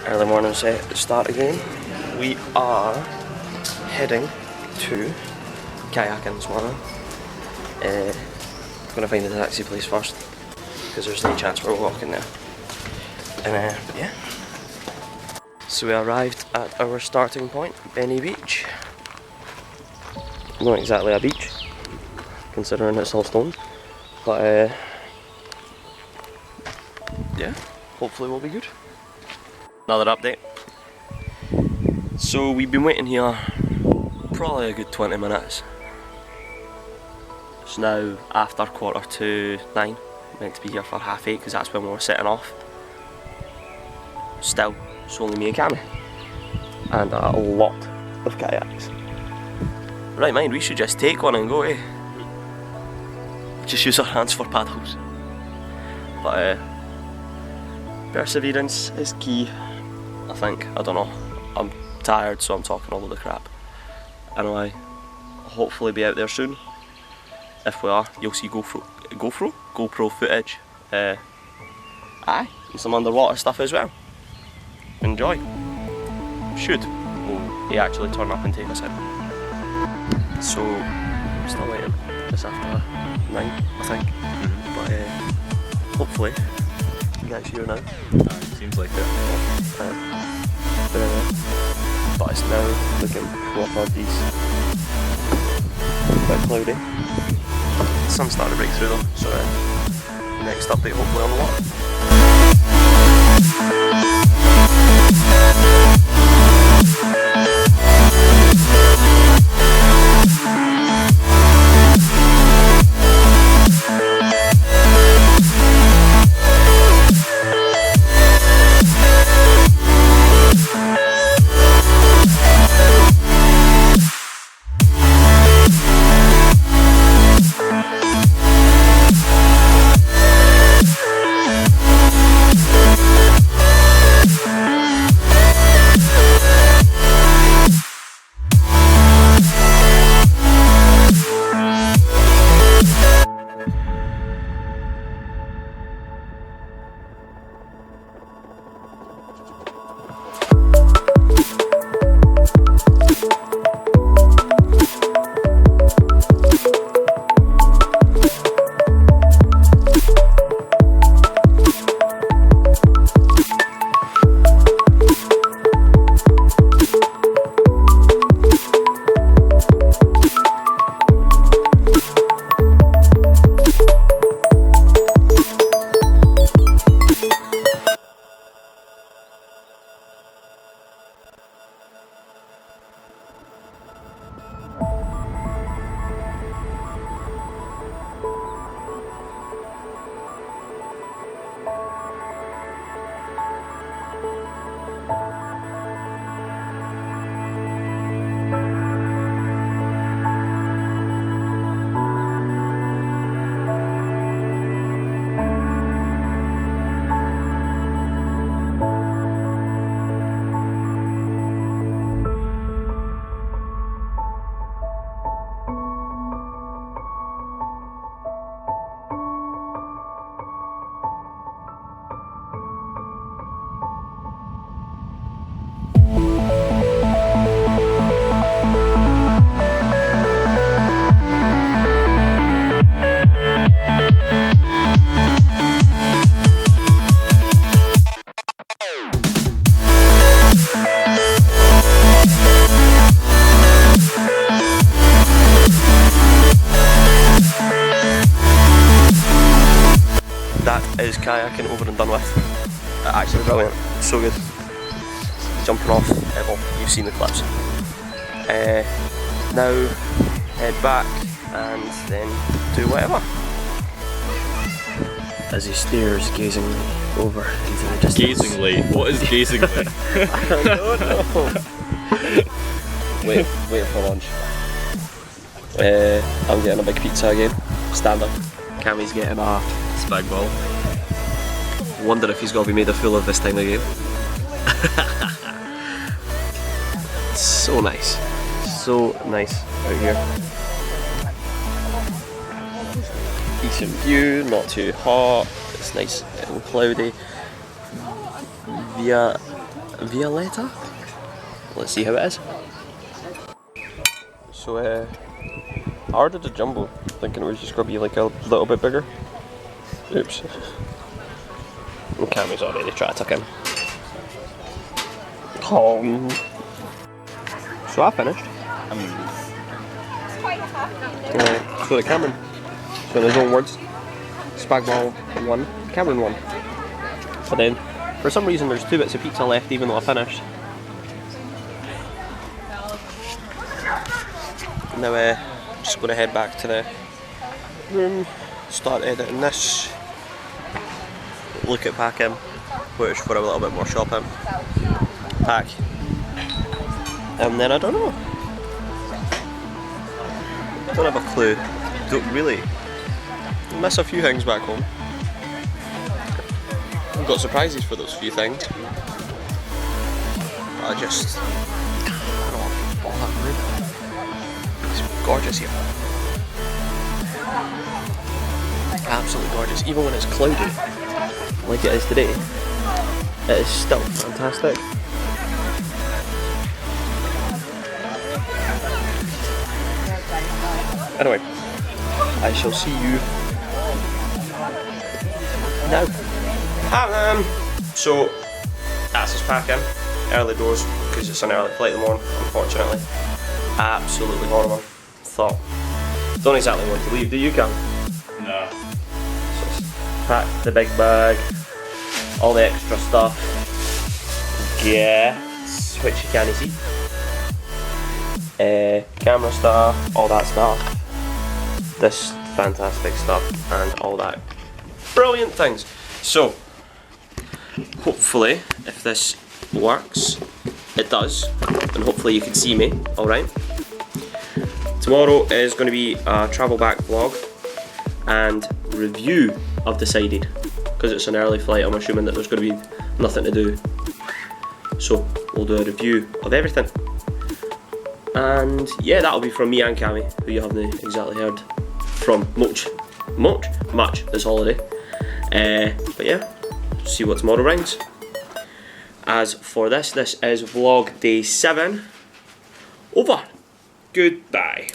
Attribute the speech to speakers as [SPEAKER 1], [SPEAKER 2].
[SPEAKER 1] Early morning set to start again. We are heading to Kayaking this morning. I'm going to find a taxi place first because there's no chance we're walking there. And yeah. So we arrived at our starting point, Benny Beach. Not exactly a beach, considering it's all stone, but yeah, hopefully we'll be good. Another update. So we've been waiting here probably a good 20 minutes. It's now after 9:15. Meant to be here for 8:30 because that's when we were setting off. Still, it's only me and Cammy. And a lot of kayaks. Right, mind, we should just take one and go, eh? Just use our hands for paddles. But perseverance is key, I think. I don't know. I'm tired, so I'm talking all of the crap. Anyway, I'll hopefully be out there soon. If we are, you'll see GoPro footage. Aye, and some underwater stuff as well. Enjoy. Should. Will he actually turn up and take us out? So, I'm still waiting. Just after 9, I think. But hopefully, you guys here now.
[SPEAKER 2] Seems like it.
[SPEAKER 1] But it's now looking proper decent. Quite cloudy. The sun started to break through though, so next update hopefully on the water. That is kayaking over and done with. Actually brilliant, so good. Jumping off, well, you've seen the clips. Now head back and then do whatever. As he stares gazingly over into the distance.
[SPEAKER 2] Gazingly? What is gazingly?
[SPEAKER 1] I don't know. Wait for lunch. I'm getting a big pizza again, standard. Cammy's getting a
[SPEAKER 2] Spag ball.
[SPEAKER 1] wonder if he's going to be made a fool of this time again. So nice out here. Decent view, not too hot, it's nice and cloudy. Via Violetta. Let's see how it is. So I ordered a jumbo, thinking it was just going to be like a little bit bigger. Oops. And Cammy's already trying to tuck in. So I finished. So the Cameron, so in his own words, Spagball won, Cameron won. But then, for some reason there's 2 bits of pizza left even though I finished. Now I'm just going to head back to the room, start editing this, look at packing, which for a little bit more shopping, pack, and then I don't know. Don't have a clue. Don't really. Miss a few things back home. I've got surprises for those few things. I don't want to ball that room. It's gorgeous here. Absolutely gorgeous. Even when it's cloudy, like it is today, it is still fantastic. Anyway, I shall see you now. So that's us packing. Early doors because it's an early flight in the morning, unfortunately. Absolutely horrible. Don't exactly want to leave, do you, Cam?
[SPEAKER 2] No.
[SPEAKER 1] So pack the big bag, all the extra stuff, gas, which you can't see, camera stuff, all that stuff, this fantastic stuff, and all that brilliant things. So hopefully if this works, it does, and hopefully you can see me alright. Tomorrow is going to be a travel back vlog and review, I've decided, because it's an early flight. I'm assuming that there's going to be nothing to do, so we'll do a review of everything. And yeah, that'll be from me and Cammy, who you haven't exactly heard from much this holiday. But yeah, see what tomorrow brings. As for this is vlog day 7. Over. Goodbye.